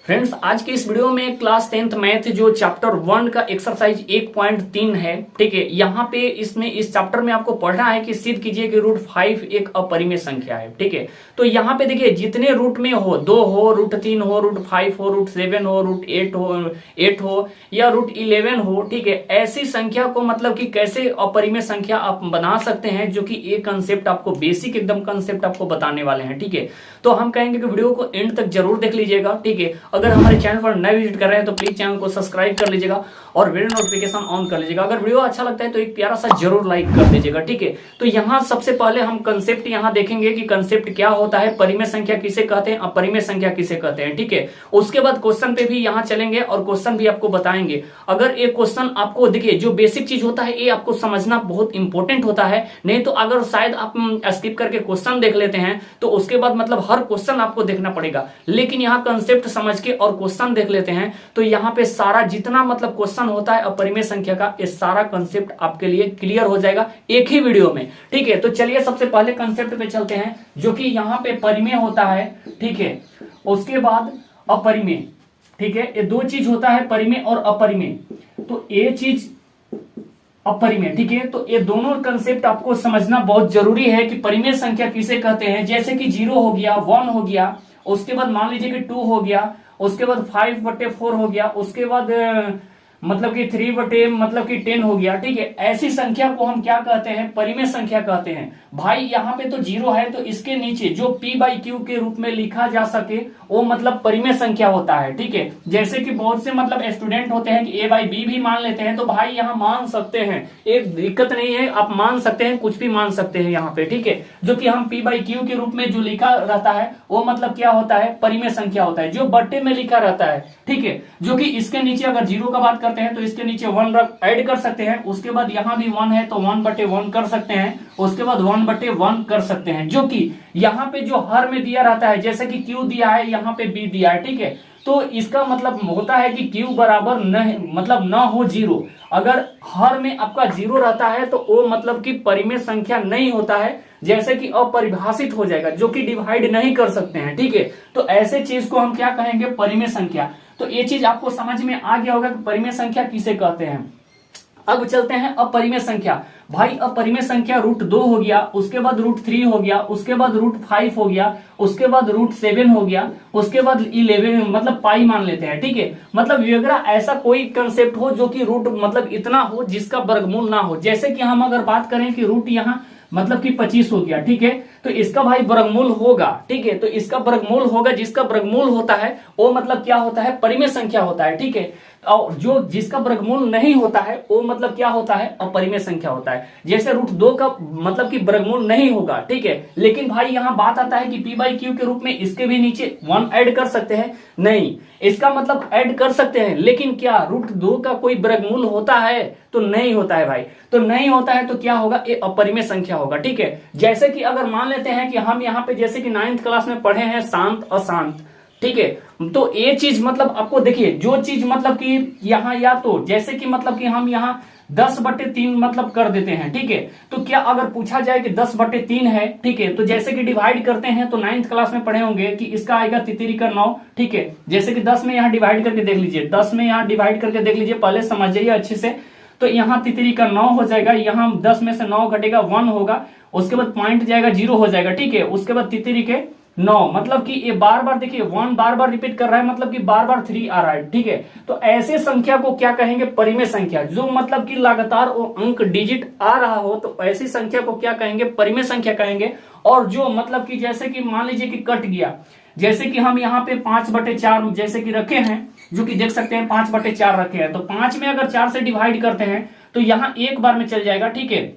Friends, आज के इस वीडियो में क्लास 10th मैथ जो चैप्टर 1 का एक्सरसाइज 1.3 है, ठीक है। यहाँ पे इसमें इस चैप्टर में आपको पढ़ना है कि सिद्ध कीजिए कि रूट 5 एक अपरिमेय संख्या है, ठीक है। तो यहाँ पे देखिए जितने रूट में हो, 2 हो, रूट 3 हो, रूट 5 हो, रूट 7 हो, रूट 8 हो या रूट 11 हो, ठीक है। ऐसी संख्या को मतलब कि कैसे अपरिमेय संख्या आप बना सकते हैं, जो कि एक कंसेप्ट आपको बेसिक एकदम कंसेप्ट आपको बताने वाले हैं, ठीक है। तो हम कहेंगे कि वीडियो को एंड तक जरूर देख लीजिएगा, ठीक है। अगर हमारे चैनल पर नए विजिट कर रहे हैं तो प्लीज चैनल को सब्सक्राइब कर लीजिएगा और वीडियो नोटिफिकेशन ऑन कर लीजिएगा। अगर वीडियो अच्छा लगता है तो एक प्यारा सा जरूर लाइक कर दीजिएगा, ठीक है। तो यहाँ सबसे पहले हम कंसेप्ट यहाँ देखेंगे कि कंसेप्ट क्या होता है, परिमेय संख्या किसे कहते हैं, अपरिमेय संख्या किसे कहते हैं, ठीक है। उसके बाद क्वेश्चन पे भी यहाँ चलेंगे और क्वेश्चन भी आपको बताएंगे। अगर एक क्वेश्चन आपको देखिए, जो बेसिक चीज होता है ये आपको समझना बहुत इंपॉर्टेंट होता है, नहीं तो अगर शायद आप स्किप करके क्वेश्चन देख लेते हैं तो उसके बाद मतलब हर क्वेश्चन आपको देखना पड़ेगा। लेकिन यहाँ कंसेप्ट समझ के और क्वेश्चन देख लेते हैं तो यहाँ पे सारा जितना मतलब क्वेश्चन होता है अपरिमेय संख्या का, ये सारा कंसेप्ट आपके लिए क्लियर हो जाएगा एक ही वीडियो में, ठीक है। तो चलिए सबसे पहले कंसेप्ट पे चलते हैं, जो कि यहाँ पे परिमेय होता है, ठीक है। उसके बाद अपरिमेय, ठीक है। ये दो चीज होता है, परिमेय और अपरिमेय। तो ये चीज अपरिमेय, ठीक है। तो ये दोनों कंसेप्ट आपको समझना बहुत जरूरी है कि परिमेय संख्या किसे कहते हैं। जैसे कि 0 हो गया, 1 हो गया, उसके बाद मान लीजिए कि 2 हो गया, उसके बाद 5/4 हो गया, उसके बाद मतलब कि 3 मतलब कि 10 हो गया, ठीक है। ऐसी संख्या को हम क्या कहते हैं, परिमेय संख्या कहते हैं। भाई यहाँ पे तो 0 है तो इसके नीचे जो p/q के रूप में लिखा जा सके वो मतलब परिमेय संख्या होता है, ठीक है। जैसे कि बहुत से मतलब स्टूडेंट होते हैं कि a/b भी मान लेते हैं, तो भाई यहाँ मान सकते हैं, एक दिक्कत नहीं है, आप मान सकते हैं, कुछ भी मान सकते हैं यहाँ पे, ठीक है। जो कि हम p/q के रूप में जो लिखा रहता है वो मतलब क्या होता है, परिमेय संख्या होता है, जो बट्टे में लिखा रहता है, ठीक है। जो कि इसके नीचे अगर 0 का बात करते हैं तो इसके नीचे 1 ऐड कर सकते हैं, उसके बाद यहाँ भी 1 है तो 1/1 कर सकते हैं, उसके बाद 1/1 कर सकते हैं। जो कि यहाँ पे जो हर में दिया रहता है, जैसे कि Q दिया है, यहाँ पे B दिया है, ठीक है। तो इसका मतलब होता है कि Q बराबर न मतलब न हो 0। अगर हर में आपका 0 रहता है तो वो मतलब कि परिमेय संख्या नहीं होता है, जैसे कि अपरिभाषित हो जाएगा, जो कि डिवाइड नहीं कर सकते हैं, ठीक है। तो ऐसे चीज को हम क्या कहेंगे, परिमेय संख्या। तो ये चीज आपको समझ में आ गया होगा कि परिमेय संख्या किसे कहते हैं। अब चलते हैं अपरिमेय संख्या। भाई अपरिमेय संख्या रूट 2 हो गया, उसके बाद रूट 3 हो गया, उसके बाद रूट 5 हो गया, उसके बाद रूट 7 हो गया, उसके बाद 11 मतलब पाई मान लेते हैं, ठीक है। मतलब वगैरह ऐसा कोई कंसेप्ट हो जो कि रूट मतलब इतना हो जिसका वर्गमूल ना हो। जैसे कि हम अगर बात करें कि रूट यहाँ मतलब कि 25 हो गया, ठीक है। तो इसका भाई वर्गमूल होगा, ठीक है। तो इसका वर्गमूल होगा, जिसका वर्गमूल होता है वो मतलब क्या होता है, परिमेय संख्या होता है, ठीक है। और जो जिसका वर्गमूल नहीं होता है वो मतलब क्या होता है, अपरिमेय संख्या होता है। जैसे रूट 2 का मतलब कि वर्गमूल नहीं होगा, ठीक है। लेकिन भाई यहाँ बात आता है कि p/q के रूप में इसके भी नीचे 1 ऐड कर सकते हैं, नहीं, इसका मतलब ऐड कर सकते हैं, लेकिन क्या रूट 2 का कोई वर्गमूल होता है, तो नहीं होता है भाई। तो नहीं होता है तो क्या होगा, ये अपरिमेय संख्या होगा, ठीक है। जैसे कि अगर मान लेते हैं कि हम यहाँ पे जैसे कि 9th क्लास में पढ़े हैं शांत अशांत, ठीक है। तो ये चीज मतलब आपको देखिए, जो चीज मतलब कि यहाँ या तो जैसे कि मतलब कि हम यहाँ 10/3 मतलब कर देते हैं, ठीक है। तो क्या अगर पूछा जाए कि 10/3 है, ठीक है, तो जैसे कि डिवाइड करते हैं तो 9th क्लास में पढ़े होंगे कि इसका आएगा तितरी का 9, ठीक है। जैसे कि 10 में यहाँ डिवाइड करके देख लीजिए, 10 में यहाँ डिवाइड करके देख लीजिए, पहले समझ जाइए अच्छे से। तो यहाँ तितरी का 9 हो जाएगा, यहाँ 10 में से 9 घटेगा 1 होगा, उसके बाद पॉइंट जाएगा 0 हो जाएगा, ठीक है। उसके बाद तितरी के 9 मतलब कि ये बार बार देखिए 1 बार बार रिपीट कर रहा है, मतलब कि बार बार 3 आ रहा है, ठीक है। तो ऐसे संख्या को क्या कहेंगे, परिमेय संख्या। जो मतलब कि लगातार वो अंक डिजिट आ रहा हो तो ऐसी संख्या को क्या कहेंगे, परिमेय संख्या कहेंगे। और जो मतलब कि जैसे कि मान लीजिए कि कट गया, जैसे कि हम यहाँ पे 5/4 जैसे कि रखे हैं, जो कि देख सकते हैं 5/4 रखे हैं, तो 5 में अगर 4 से डिवाइड करते हैं तो यहाँ एक बार में चल जाएगा, ठीक है,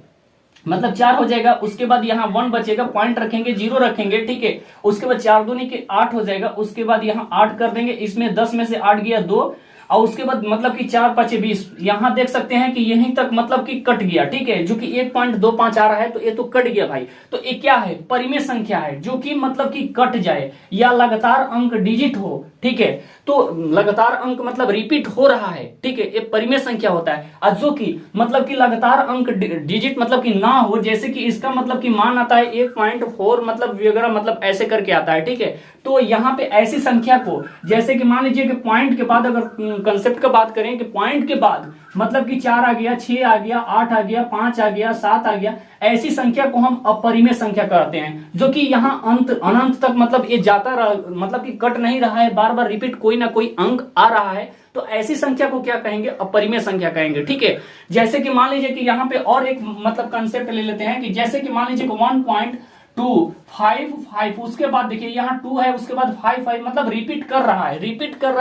मतलब 4 हो जाएगा। उसके बाद यहाँ 1 बचेगा, पॉइंट रखेंगे, 0 रखेंगे, ठीक है। उसके बाद 4 दूनी के 8 हो जाएगा, उसके बाद यहाँ 8 कर देंगे, इसमें 10 में से 8 गया 2, और उसके बाद मतलब कि 4×5 = 20। यहाँ देख सकते हैं कि यहीं तक मतलब कि कट गया, ठीक है, जो कि 1.25 आ रहा है, तो ये तो कट गया भाई। तो ये क्या है, परिमेय संख्या है, जो कि मतलब कि कट जाए या लगातार अंक डिजिट हो, ठीक है। तो लगातार अंक मतलब रिपीट हो रहा है, ठीक है, ये परिमेय संख्या होता है। और जो कि मतलब कि लगातार अंक डिजिट मतलब कि ना हो, जैसे कि इसका मतलब कि मान आता है 1.4 मतलब वगैरह मतलब ऐसे करके आता है, ठीक है। तो यहाँ पे ऐसी संख्या को, जैसे कि मान लीजिए कि पॉइंट के बाद अगर कंसेप्ट का बात करें कि पॉइंट के बाद मतलब कि 4 आ गया, 6 आ गया, 8 आ गया, 5 आ गया, 7 आ गया, ऐसी संख्या को हम अपरिमेय संख्या कहते हैं, जो कि यहाँ अंत अनंत तक मतलब ये जाता रहा, मतलब कि कट नहीं रहा है, बार बार रिपीट कोई ना कोई अंक आ रहा है, तो ऐसी संख्या को क्या कहेंगे, अपरिमेय संख्या कहेंगे, ठीक है। जैसे कि मान लीजिए कि यहाँ पे और एक मतलब कंसेप्ट ले लेते हैं कि जैसे कि मान लीजिए 1.255, उसके बाद देखिए यहाँ 2 है, उसके बाद 55 मतलब रिपीट कर रहा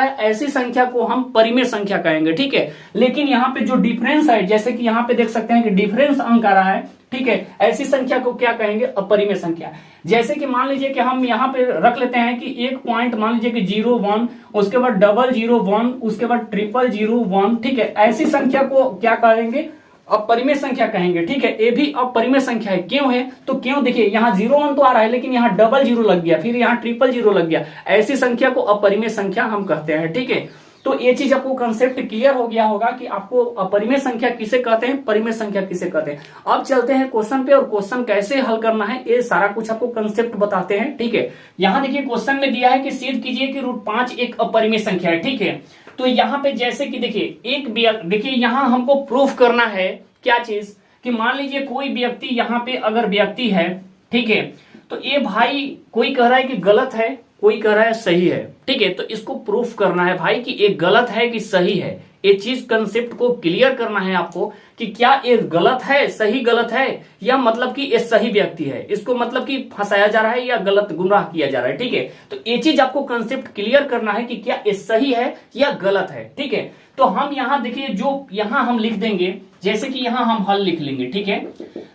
है, ऐसी संख्या को हम परिमेय संख्या कहेंगे, ठीक है। लेकिन यहाँ पे जो डिफरेंस है, जैसे कि यहाँ पे देख सकते हैं कि डिफरेंस अंक आ रहा है, ठीक है, ऐसी संख्या को क्या कहेंगे, अपरिमेय संख्या। जैसे कि मान लीजिए कि हम यहाँ पे रख लेते हैं कि एक पॉइंट मान लीजिए कि 01, उसके बाद 001, उसके बाद 0001, ठीक है, ऐसी संख्या को क्या कहेंगे, अपरिमेय संख्या कहेंगे, ठीक है। ये भी अपरिमेय संख्या है, क्यों है, तो क्यों, देखिए यहाँ 01 तो आ रहा है, लेकिन यहाँ 00 लग गया, फिर यहाँ 000 लग गया, ऐसी संख्या को अपरिमेय संख्या हम कहते हैं, ठीक है। तो ये चीज आपको कंसेप्ट क्लियर हो गया होगा कि आपको अपरिमेय संख्या किसे कहते हैं, परिमेय संख्या किसे कहते हैं। अब चलते हैं क्वेश्चन पे, और क्वेश्चन कैसे हल करना है ये सारा कुछ आपको कंसेप्ट बताते हैं, ठीक है। यहाँ देखिए क्वेश्चन में दिया है कि सिद्ध कीजिए कि √5 एक अपरिमेय संख्या है, ठीक है। तो यहाँ पे जैसे कि देखिए यहाँ हमको प्रूफ करना है क्या चीज, कि मान लीजिए कोई व्यक्ति यहाँ पे अगर व्यक्ति है, ठीक है, तो ये भाई कोई कह रहा है कि गलत है, कोई कह रहा है सही है, ठीक है। तो इसको प्रूफ करना है भाई कि ये गलत है कि सही है, ये चीज कंसेप्ट को क्लियर करना है आपको कि क्या ये गलत है, सही गलत है, या मतलब कि ये सही व्यक्ति है, इसको मतलब कि फंसाया जा रहा है या गलत गुमराह किया जा रहा है, ठीक है। तो ये चीज आपको कंसेप्ट क्लियर करना है कि क्या ये सही है या गलत है, ठीक है। तो हम यहाँ देखिए जो यहाँ हम लिख देंगे, जैसे कि यहाँ हम हल लिख लेंगे, ठीक है।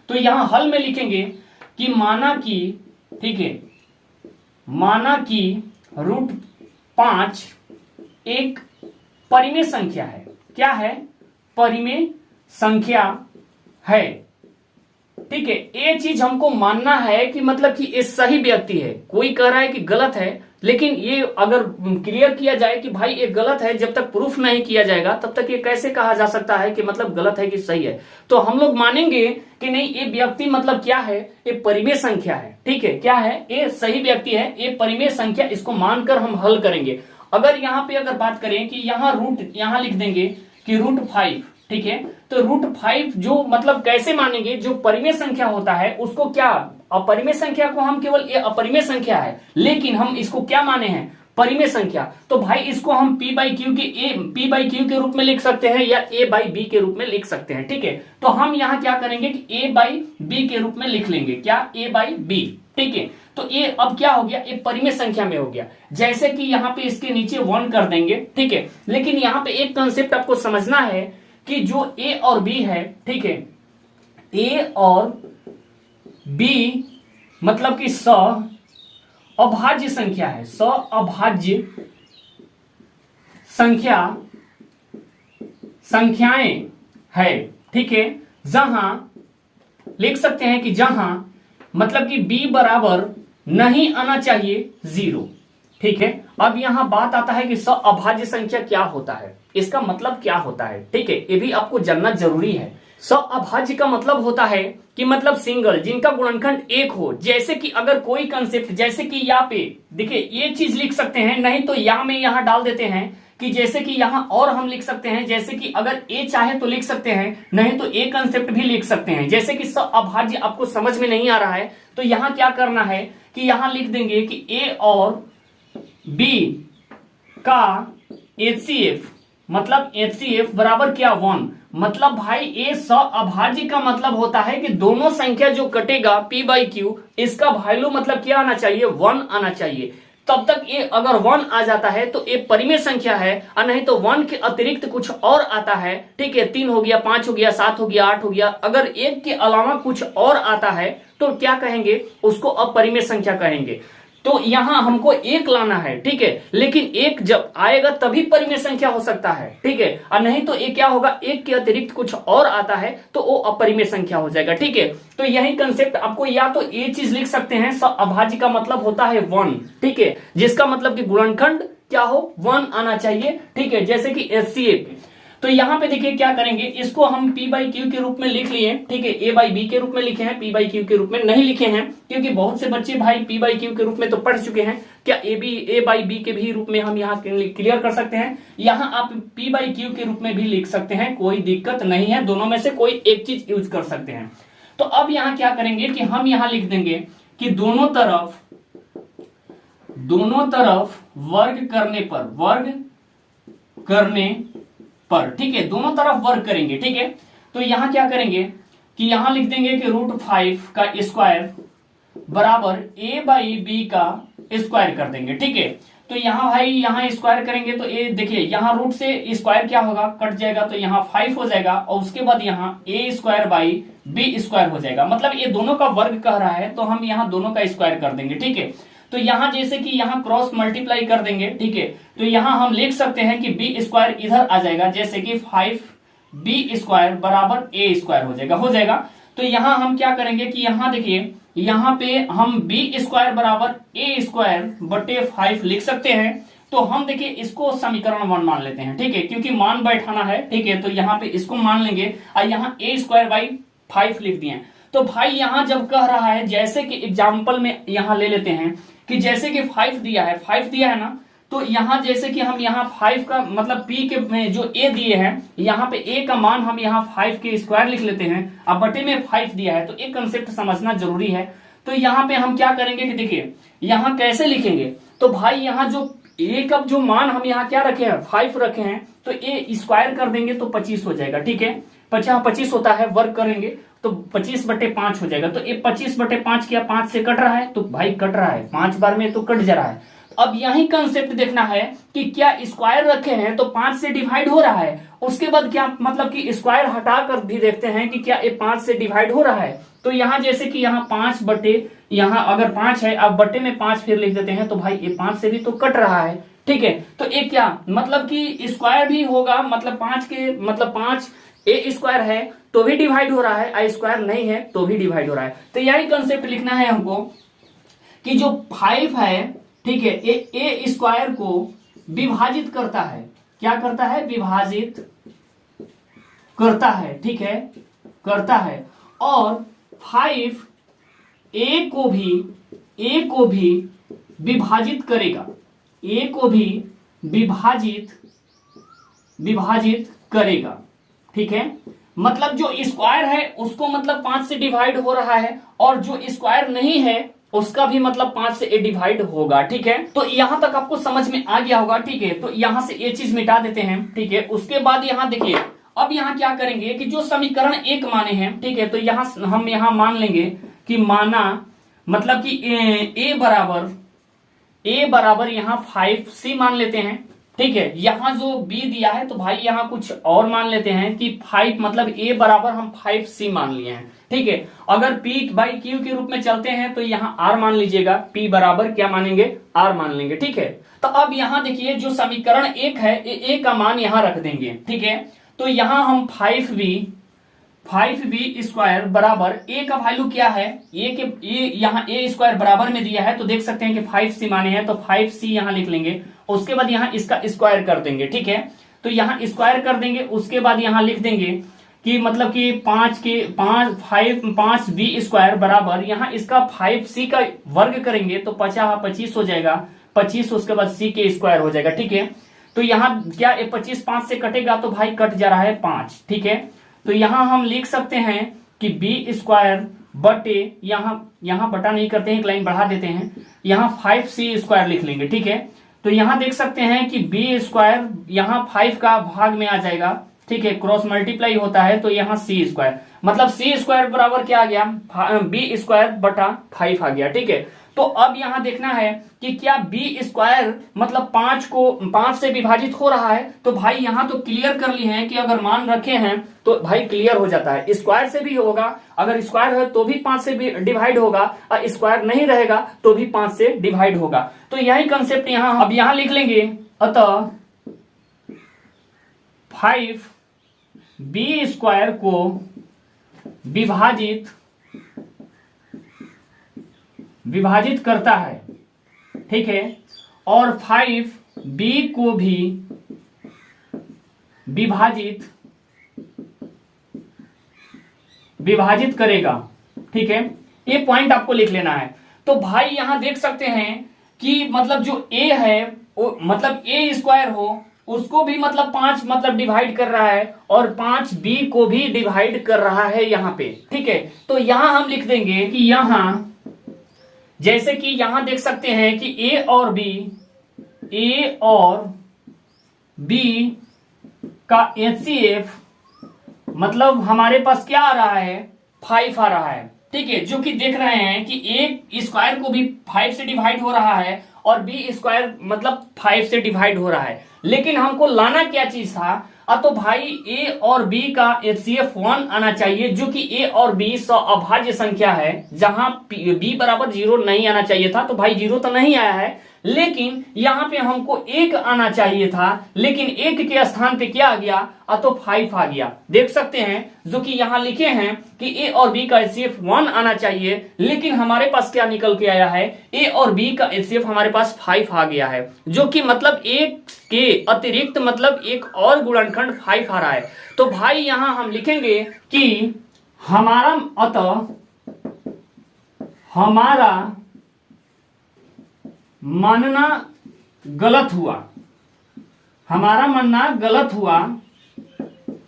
तो यहाँ हल में लिखेंगे कि माना कि, ठीक है, माना कि √5 एक परिमेय संख्या है, क्या है, परिमेय संख्या है, ठीक है। ये चीज हमको मानना है कि मतलब कि ये सही व्यक्ति है, कोई कह रहा है कि गलत है, लेकिन ये अगर क्लियर किया जाए कि भाई ये गलत है, जब तक प्रूफ नहीं किया जाएगा तब तक ये कैसे कहा जा सकता है कि मतलब गलत है कि सही है। तो हम लोग मानेंगे कि नहीं, ये व्यक्ति मतलब क्या है, ये परिमेय संख्या है, ठीक है, क्या है, ये सही व्यक्ति है, ये परिमेय संख्या, इसको मानकर हम हल करेंगे। अगर यहाँ पे अगर बात करें कि यहाँ लिख देंगे कि √5, ठीक है, तो √5 जो मतलब कैसे मानेंगे, जो परिमेय संख्या होता है उसको क्या, अपरिमेय संख्या को हम केवल ये अपरिमेय संख्या है, लेकिन हम इसको क्या माने हैं, परिमेय संख्या। तो भाई इसको हम P/Q के रूप में लिख सकते हैं या A/B के रूप में लिख सकते हैं, ठीक है। तो हम यहाँ क्या करेंगे कि A/B के रूप में लिख लेंगे, क्या, A/B, ठीक है। तो ये अब क्या हो गया, ये परिमेय संख्या में हो गया, जैसे कि यहाँ पे इसके नीचे 1 कर देंगे, ठीक है। लेकिन यहाँ पे एक कंसेप्ट आपको समझना है कि जो A और B है, ठीक है, A और B मतलब कि अभाज्य संख्या है, अभाज्य संख्याएं है, ठीक है। जहां लिख सकते हैं कि जहां मतलब कि B बराबर नहीं आना चाहिए 0, ठीक है। अब यहां बात आता है कि अभाज्य संख्या क्या होता है, इसका मतलब क्या होता है, ठीक है, ये भी आपको जानना जरूरी है। अभाज्य का मतलब होता है कि मतलब सिंगल जिनका गुणनखंड 1 हो, जैसे कि अगर कोई कंसेप्ट, जैसे कि यहाँ पे देखिए ये चीज लिख सकते हैं, नहीं तो या में यहां डाल देते हैं कि जैसे कि यहां और हम लिख सकते हैं, जैसे कि अगर ए चाहे तो लिख सकते हैं, नहीं तो ए कंसेप्ट भी लिख सकते हैं। जैसे कि अभाज्य आपको समझ में नहीं आ रहा है तो यहां क्या करना है कि यहां लिख देंगे कि ए और बी का HCF मतलब HCF बराबर क्या, 1। मतलब भाई ए अभाज्य का मतलब होता है कि दोनों संख्या जो कटेगा P/Q, इसका वैल्यू मतलब क्या आना चाहिए, 1 आना चाहिए। तब तक ये अगर 1 आ जाता है तो ये परिमेय संख्या है, और नहीं तो 1 के अतिरिक्त कुछ और आता है, ठीक है, 3 हो गया, 5 हो गया, 7 हो गया, 8 हो गया, अगर 1 के अलावा कुछ और आता है तो क्या कहेंगे, उसको अपरिमेय संख्या कहेंगे। तो यहां हमको 1 लाना है, ठीक है, लेकिन 1 जब आएगा तभी परिमेय संख्या हो सकता है, ठीक है, और नहीं तो ये क्या होगा, 1 के अतिरिक्त कुछ और आता है तो वो अपरिमेय संख्या हो जाएगा, ठीक है। तो यही कंसेप्ट आपको या तो ये चीज लिख सकते हैं, अभाज्य का मतलब होता है 1, ठीक है, जिसका मतलब कि गुणनखंड क्या हो 1 आना चाहिए, ठीक है, जैसे कि HCA पे। तो यहां पे देखिए क्या करेंगे, इसको हम P बाई क्यू के रूप में लिख लिए, ठीक है, A बाई बी के रूप में लिखे हैं, P बाई क्यू के रूप में नहीं लिखे हैं, क्योंकि बहुत से बच्चे भाई P बाई क्यू के रूप में तो पढ़ चुके हैं। क्या A बाई बी के भी रूप में हम यहाँ क्लियर कर सकते हैं, यहाँ आप P बाई क्यू के रूप में भी लिख सकते हैं, कोई दिक्कत नहीं है, दोनों में से कोई एक चीज यूज कर सकते हैं। तो अब यहाँ क्या करेंगे कि हम यहाँ लिख देंगे कि दोनों तरफ वर्ग करने पर, ठीक है, दोनों तरफ वर्ग करेंगे, ठीक है। तो यहां क्या करेंगे कि यहां लिख देंगे कि √5 का स्क्वायर बराबर A बाई बी का स्क्वायर कर देंगे, ठीक है। तो यहां भाई यहां स्क्वायर करेंगे तो ये देखिए यहां रूट से स्क्वायर क्या होगा, कट जाएगा, तो यहां 5 हो जाएगा, और उसके बाद यहां A square by B square हो जाएगा, मतलब ये दोनों का वर्ग कह रहा है, तो हम यहां दोनों का स्क्वायर कर देंगे, ठीक है। तो यहां जैसे कि यहां क्रॉस मल्टीप्लाई कर देंगे, ठीक है, तो यहां हम लिख सकते हैं कि बी स्क्वायर इधर आ जाएगा, जैसे कि 5b स्क्वायर बराबर A स्क्वायर हो जाएगा। तो यहां हम क्या करेंगे कि यहां देखिए यहां पे हम b स्क्वायर बराबर A स्क्वायर बटे 5 लिख सकते हैं। तो हम देखिए इसको समीकरण 1 मान लेते हैं, ठीक है, क्योंकि मान बैठाना है, ठीक है, तो यहां पे इसको मान लेंगे, और यहां A स्क्वायर बाई 5 लिख दिए। तो भाई यहां जब कह रहा है, जैसे कि एग्जाम्पल में यहां ले लेते हैं कि जैसे कि 5 दिया है ना, तो यहां जैसे कि हम यहां 5 का मतलब P के में जो A दिए हैं, यहां पे A का मान हम यहां 5 के स्क्वायर लिख लेते हैं, अब बटे में 5 दिया है, तो एक कंसेप्ट समझना जरूरी है। तो यहां पे हम क्या करेंगे कि देखिए यहां कैसे लिखेंगे, तो भाई यहां जो A का जो मान हम यहां क्या रखे हैं 5 रखे हैं, तो A स्क्वायर कर देंगे तो 25 हो जाएगा, ठीक है, 25 होता है, वर्क करेंगे तो 25 बटे 5 हो जाएगा। तो ये 25 बटे 5 क्या 5 से कट रहा है, तो भाई कट रहा है 5 बार में तो कट जा रहा है। अब यही कंसेप्ट देखना है कि क्या स्क्वायर रखे हैं तो 5 से डिवाइड हो रहा है, उसके बाद क्या मतलब कि स्क्वायर हटाकर भी देखते हैं कि क्या ये 5 से डिवाइड हो रहा है। तो यहां जैसे कि यहां 5 बटे, यहां अगर 5 है, अब बटे में 5 फिर लिख देते हैं, तो भाई ये 5 से भी तो कट रहा है, ठीक है। तो ये क्या मतलब कि स्क्वायर भी होगा, मतलब 5 के मतलब 5 A स्क्वायर है तो भी डिवाइड हो रहा है, I स्क्वायर नहीं है तो भी डिवाइड हो रहा है। तो यही कंसेप्ट लिखना है हमको कि जो 5 है, ठीक है, A स्क्वायर को विभाजित करता है, क्या करता है, विभाजित करता है, ठीक है, करता है, और 5 A को भी विभाजित करेगा, A को भी विभाजित करेगा, ठीक है। मतलब जो स्क्वायर है उसको मतलब 5 से डिवाइड हो रहा है, और जो स्क्वायर नहीं है उसका भी मतलब 5 से डिवाइड होगा, ठीक है। तो यहां तक आपको समझ में आ गया होगा, ठीक है। तो यहां से ये चीज मिटा देते हैं, ठीक है। उसके बाद यहां देखिए अब यहां क्या करेंगे कि जो समीकरण 1 माने हैं, ठीक है, तो यहां हम यहां मान लेंगे कि माना मतलब कि A बराबर यहां 5C मान लेते हैं, ठीक है। यहां जो B दिया है तो भाई यहां कुछ और मान लेते हैं कि 5 मतलब A बराबर हम 5C मान लिए हैं, ठीक है। अगर P बाई Q के रूप में चलते हैं तो यहां R मान लीजिएगा, P बराबर क्या मानेंगे, R मान लेंगे, ठीक है। तो अब यहां देखिए जो समीकरण 1 है A का मान यहां रख देंगे, ठीक है। तो यहां हम 5b स्क्वायर बराबर A का वैल्यू क्या है, यहाँ A स्क्वायर बराबर में दिया है, तो देख सकते हैं कि 5C माने हैं, तो 5C यहां लिख लेंगे, उसके बाद यहां इसका स्क्वायर कर देंगे, ठीक है। तो यहां स्क्वायर कर देंगे, उसके बाद यहां लिख देंगे कि मतलब कि 5b स्क्वायर बराबर यहां इसका 5C का वर्ग करेंगे तो 25 हो जाएगा, 25 उसके बाद C के स्क्वायर हो जाएगा, ठीक है। तो यहां क्या 25 5 से कटेगा तो भाई कट जा रहा है 5, ठीक है। तो यहां हम लिख सकते हैं कि B स्क्वायर बटे यहां बटा नहीं करते हैं, एक लाइन बढ़ा देते हैं, यहां 5C स्क्वायर लिख लेंगे, ठीक है। तो यहां देख सकते हैं कि B स्क्वायर यहां 5 का भाग में आ जाएगा, ठीक है, क्रॉस मल्टीप्लाई होता है, तो यहां C स्क्वायर मतलब C स्क्वायर बराबर क्या आ गया, B स्क्वायर बटा 5 आ गया, ठीक है। तो अब यहां देखना है कि क्या B स्क्वायर मतलब 5 से विभाजित हो रहा है, तो भाई यहां तो क्लियर कर लिए हैं कि अगर मान रखे हैं तो भाई क्लियर हो जाता है, स्क्वायर से भी होगा, अगर स्क्वायर है तो भी 5 से भी डिवाइड होगा, और स्क्वायर नहीं रहेगा तो भी 5 से डिवाइड होगा। तो यही कंसेप्ट यहां अब यहां लिख लेंगे, अतः 5b स्क्वायर को विभाजित करता है, ठीक है, और 5 b को भी विभाजित करेगा। ठीक है, ये पॉइंट आपको लिख लेना है। तो भाई यहां देख सकते हैं कि मतलब जो a है वो मतलब a स्क्वायर हो उसको भी मतलब 5 मतलब डिवाइड कर रहा है और 5b को भी डिवाइड कर रहा है यहां पे। ठीक है, तो यहां हम लिख देंगे कि यहां जैसे कि यहां देख सकते हैं कि a और b का HCF मतलब हमारे पास क्या आ रहा है 5 आ रहा है। ठीक है, जो कि देख रहे हैं कि a स्क्वायर को भी 5 से डिवाइड हो रहा है और b स्क्वायर मतलब 5 से डिवाइड हो रहा है। लेकिन हमको लाना क्या चीज था, तो भाई a और b का HCF 1 आना चाहिए, जो कि a और b अभाज्य संख्या है। जहां b बराबर 0 नहीं आना चाहिए था, तो भाई 0 तो नहीं आया है, लेकिन यहां पे हमको 1 आना चाहिए था, लेकिन 1 के स्थान पे क्या आ गया, तो 5 आ गया। देख सकते हैं जो कि यहां लिखे हैं कि a और b का HCF 1 आना चाहिए, लेकिन हमारे पास क्या निकल के आया है, a और b का HCF हमारे पास 5 आ गया है, जो कि मतलब 1 के अतिरिक्त मतलब एक और गुणनखंड 5 आ रहा है। तो भाई यहां हम लिखेंगे कि हमारा मानना गलत हुआ,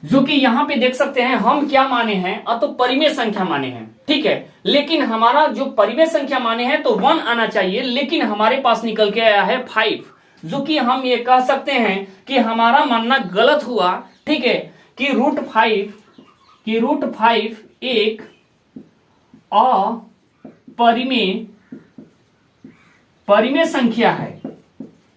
जो कि यहां पे देख सकते हैं हम क्या माने हैं, तो परिमेय संख्या माने हैं। ठीक है, लेकिन हमारा जो परिमेय संख्या माने हैं तो 1 आना चाहिए, लेकिन हमारे पास निकल के आया है 5, जो कि हम ये कह सकते हैं कि हमारा मानना गलत हुआ। ठीक है, कि रूट फाइव एक परिमेय संख्या है।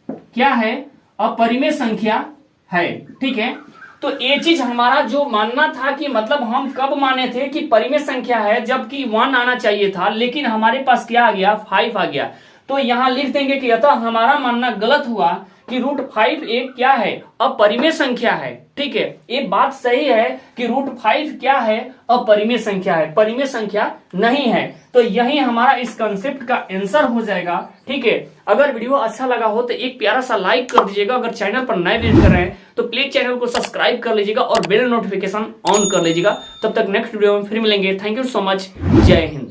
क्या है, अपरिमेय संख्या है। ठीक है, तो ये चीज हमारा जो मानना था कि मतलब हम कब माने थे कि परिमेय संख्या है, जबकि 1 आना चाहिए था, लेकिन हमारे पास क्या आ गया 5 आ गया। तो यहां लिख देंगे कि अतः हमारा मानना गलत हुआ कि रूट 5 एक क्या है, अपरिमेय संख्या है। ठीक है, ये बात सही है कि रूट 5 क्या है, अपरिमेय संख्या है, परिमेय संख्या नहीं है। तो यही हमारा इस कंसेप्ट का आंसर हो जाएगा। ठीक है, अगर वीडियो अच्छा लगा हो तो एक प्यारा सा लाइक कर दीजिएगा। अगर चैनल पर नए विजिट कर रहे हैं तो प्लीज चैनल को सब्सक्राइब कर लीजिएगा और बेल नोटिफिकेशन ऑन कर लीजिएगा। तब तक नेक्स्ट वीडियो में फिर मिलेंगे। थैंक यू सो मच, जय हिंद।